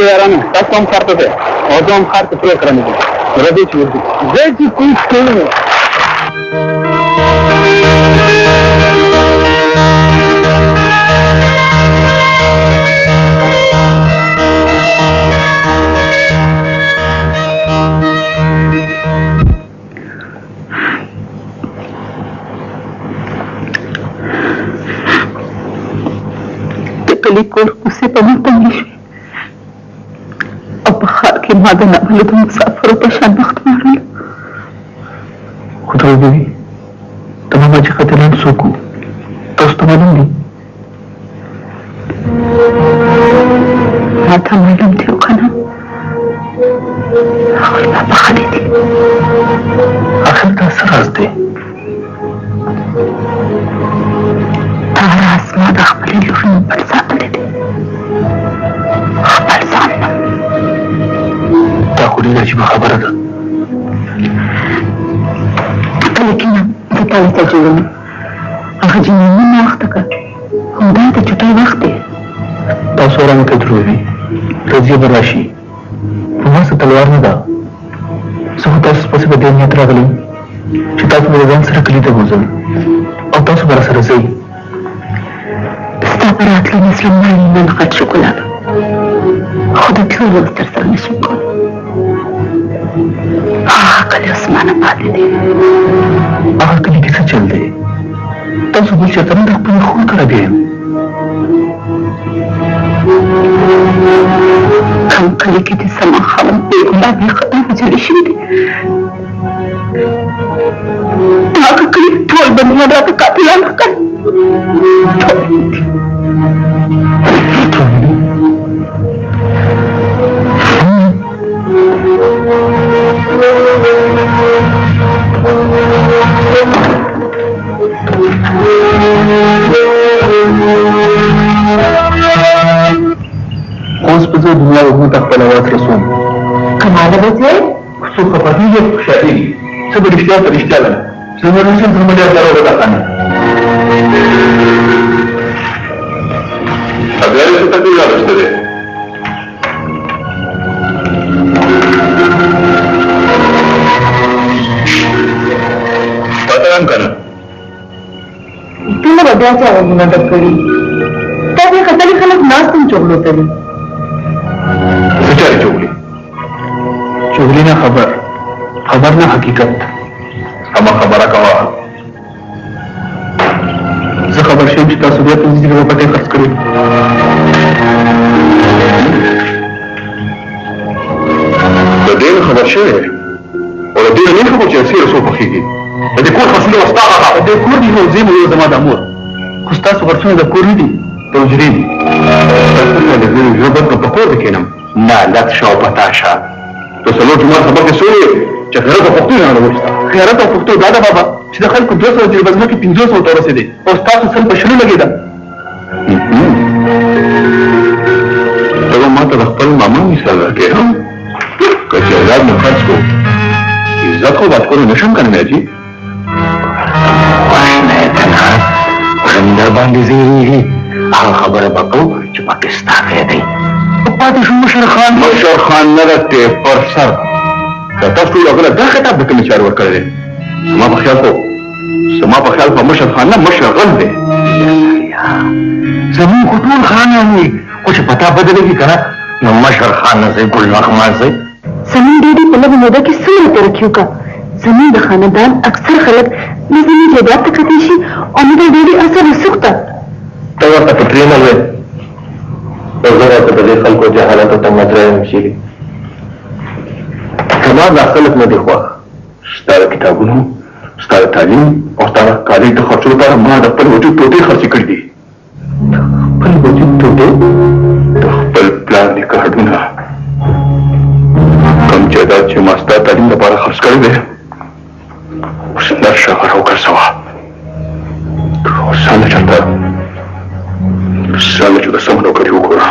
अरे यार तब हम खाते थे और जो हम खाते पूरा कराने थे रवि जैसी कोई खेल में को उससे पहुंच तंगी अब बखार के मादा न भले तो मुसाफिरों पर शानबख्त मार लो खुदा बीवी तुम्हें माझे कतलान सोकू तोस तो मालूम नहीं माथा मालूम थे खाना और पापा खाली थी आखिर का सराज दे तारा आसमान अखबले लुफन पर सामने थे खबर सामना ताकुली अजीब खबर था लेकिन बताओ तजुर्बे में अगर जिन्होंने ना वक्त का हम दांत चुटाई वक्त है तो सोरा में कदरू भी रजिया बराशी वहाँ से तलवार में दा सुबह स्पष्ट बदल में यात्रा करूं चिताफ मेरे जान से रखली थे गुजर और तो सुबह से रज़ी استعبرت لي مثل ما من قد شوكولاته خدت له وسترسل من شوكولا قال يسمعنا بعد دي कली किसे चल दे तब सुबह चेतन अपने खून कर गए كم قلي كده سمع خلم بيقول لي خطأ وجري شدي تاك قلي طول بني هذا كاتيان كان उस पर जो दुनिया उन्होंने तक पलावात रसूल कमाल बचे उसको खपती है शादी सब रिश्ता तो रिश्ता लगा समझने से समझ आता होगा खाना अगर ऐसे तक ही याद रखते हैं पता करना तुम बड़ा चाहो मुनादब करी तब ये खतरी खलक नास तुम चोगलो तरी बेचारी चुगली चुगली ना खबर ना हकीकत हम खबर कवा जो खबर शेम चिता सूर्य तुझी जगह पते खर्च करे तो देन खबर शे और देन नहीं खबर जैसे रसो पखीगी यदि कोई फसले वस्ता रहा यदि कोई भी हो जिम हो जमा दामूर कुस्ता सुबरसों दा कोई नहीं توجرين تقولنا لذين يربط بقور كينام لا لا تشاو بتاشا تصلوت ما خبرك سوري شخيرات فقطين على وجهه خيارات فقطو دادا بابا چې دخل کو 200 د بزمه کې 500 تور رسیدي او تاسو سم پښلو لګیدا ته ما ته خپل ماما مثال راکې هم کله یاد نه خرڅ کو عزت خو بات کولو نشم کنه جی واشنه تنا زنده باندې زیږي هغه خبره بکو چې پاکستان کې دی او پاتې شو مشر خان نه راته پر سر دا تاسو یو غلط دا خطاب د کوم چارو ورکړل سما په خیال په مشر خان نه مشغل دی زمون ټول خانانی او چې پتا بدلېږي کنه نو مشر خان نه زي ګل رحمان زي زمین ډېری په لږه موده کې څومره ترقي وکړه زمین د خاندان اکثر خلک نظامي جایداد ته کتلی شي او موږ ډېری اثر وسوخته تو ورته پټرینه وې او زه راته د دې خلکو جهالت ته مدرم شي کما د خلک نه دی خوښ ستاره کتابونو ستاره تعلیم او ستاره کالج د خرچو لپاره ما د خپل وجود ټوټې خرڅې کړې دي خپل وجود ټوټې د خپل پلان نکاحونه کوم جایداد چې ما ستا تعلیم لپاره خرڅ کړی دی اوس نرشه غره وګرځوه اوسانه چېرته ساله چې د سمو نوکري وګوره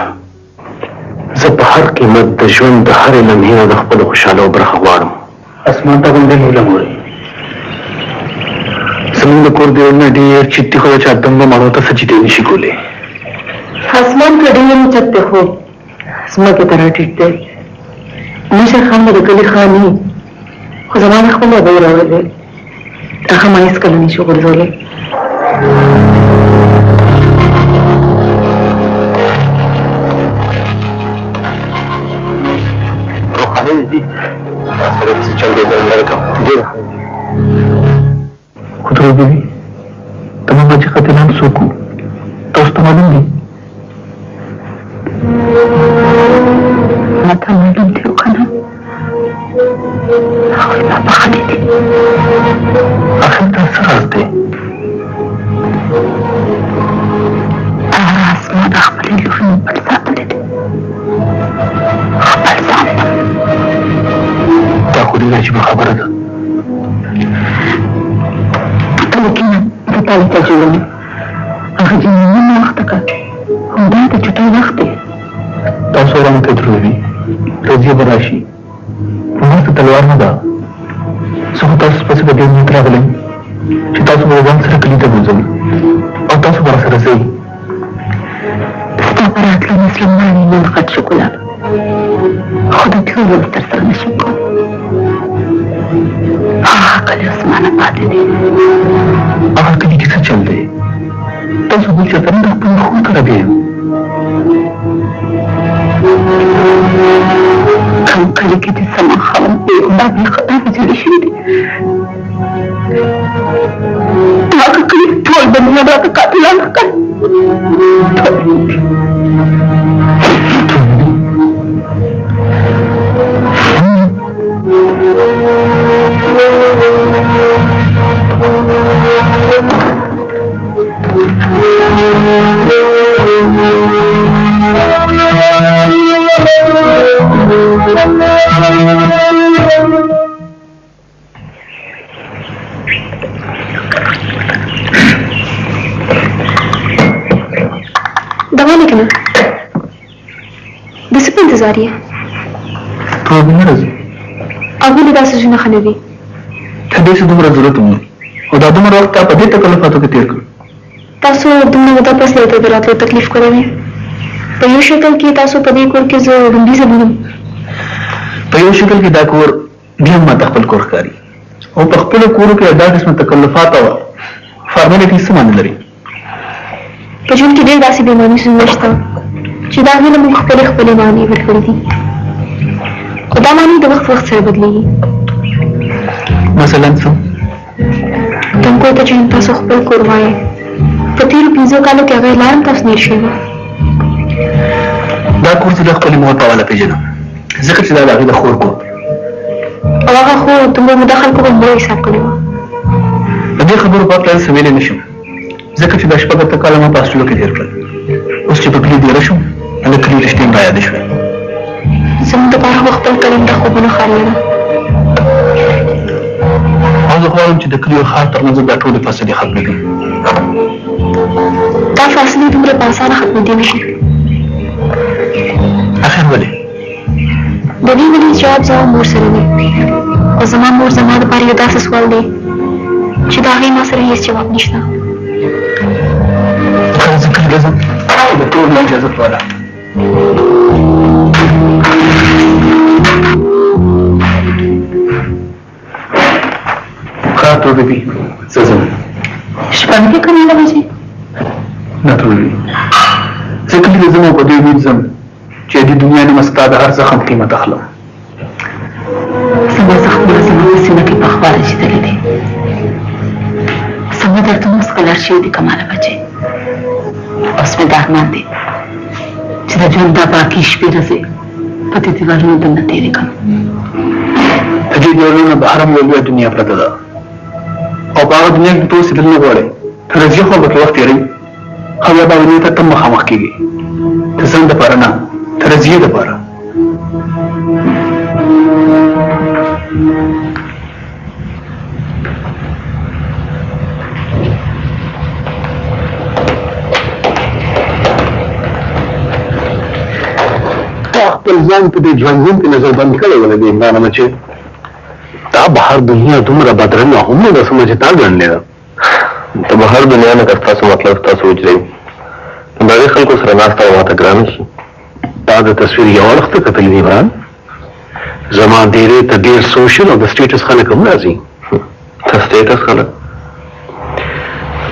زه په هر قیمت د ژوند د هرې لمحې نه د خپلو خوشحالو برخه غواړم اسمان ته غونډۍ هیله مورې زموږ د کور دیوالونه ډېر چټي خو چې دنګو ماڼو ته څه چټې نشي کولی اسمان ته ډېر چټې خو اسمه کې تر ټیټ دی مشر خان د کلی خاني خو زمانه خپل به راوړل هغه ما هیڅ کله نشو ورزولې روحاني دي سره څه چل دی درته ډیر خدای دې تمام چې قتلان سوکو تاسو ته معلوم دي ماته معلوم دی کنه هغه ما بخښلې دي اخر تاسو راځئ اسمه د خپلې لورې په ساتلې دي خپل ځان دا خو دې عجیبه خبره ده لیکن د تاله تجربه هغه جنونه وخت کا هم دا د چټای وخت دی تاسو رانه ته دروي راځي براشي ما ته تلوار نه ده څو تاسو په څه کې نه تراولم چې تاسو به ځان سره کلی ته وځئ او تاسو به سره ځئ ستا پر راتلو مسلمان نه خد شکلات خدای ته ول تر سره نشم کله اسمانه پاتې دي هغه کلی کې څه چل دی تاسو به چې څنګه خپل خون کړی دی کوم کلی کې د سما خاون په باندې خطا وځي شي دي هغه کلی ټول دنیا راته قاتلان کړ दवा निकला डिसिप्लिन इंतजार है तो अभी ना रजी अभी निकाल से जुना खाने भी थदे से तुम्हारा जरूरत है और दादू मर वक्त आप अभी तकल्लुफातों के तीर कर तासो तुमने मुद्दा पर से तो रात में तकलीफ करे में पयो शक्ल की तासो पदी कोर के जो रुंडी से बनम पयो शक्ल की दाकोर भी हम तखपल कोर कारी और तखपल कोर के अदा इसमें तकल्लुफात और फॉर्मेलिटी से मान लरी पजून की डेढ़ दासी बेमानी से नश्ता चिदागी ने मुख पले खपले मानी बरकड़ी थी खुदा मानी तो वक्त से बदलेगी मसलन सो तुमको तो चिंता से खपल कोरवाए पति रुपीजों का लोग क्या लारम तस निर्शेवा دا کور چې د خپل مور په والا پیژنم ځکه چې دا د هغې د خور کور او هغه خو دومره مداخل کوم به حساب کړی و د دې خبرو په اړه څه ویلی نه شم ځکه چې دا شپږ اته کاله ما په هاسټلو کې تېر کړل اوس چې په کلي تېره شم د کلي رښتې هم رایادې شوې زموږ دپاره خو خپل قلم د خوبونو خالي ده او زه غواړم چې د کلي او ښار تر منځ دا ټولې فاصلې ختمې کړم دا فاصلې دومره په اسانه ختمېدی نه شي اخر ولې د دې ولې جواب زما مور سره دی او زما مور زما دپاره یو داسې سوال دی چې د هغې ما سره هېڅ جواب نشته زه کلي ته ځم د ټول نه اجازت والا ښه تو بېبي زه ځم شپه نږدې که 9 بجې نه ټولوي زه کلي ته ځم او په دې امید ځم چې د دنیا نه ستا د هر زخم قیمت اخلم زما زخمونه زما په سینه کې پخوا رژېدلي دي زما دردونه اوس قلار شوي دي کماله بچې اوس مې دا ارمان دی چې د ژوند دا باقي شپې ورځې په دې دیوالونو دننه تېرې کړم د دې دیوالونو بهر هم یو لویه دنیا پرته ده او په هغه دنیا کې ته اوسېدل نه غواړې ته رضیه خو پکې وخت تېروي او یا به ونې ته ته مخامخ کېږي د ځان دپاره نه د رضیې دپاره خپل ځان په دې ژوندون کې نظر بند کړی ولې د عمران بچې تا بهر دنیا دومره بدرنګه هم نه ده څه چې تا ګڼلې ده ته بهر دنیا نه که ستاسو مطلب ستاسو وجرئ د هغې خلکو سره ناسته به ماته ګرانه شي ताज़ा तस्वीर ये और वक्त कतल इमरान जमा देरे तदीर सोशल और द स्टेटस खलक हम राजी द स्टेटस खलक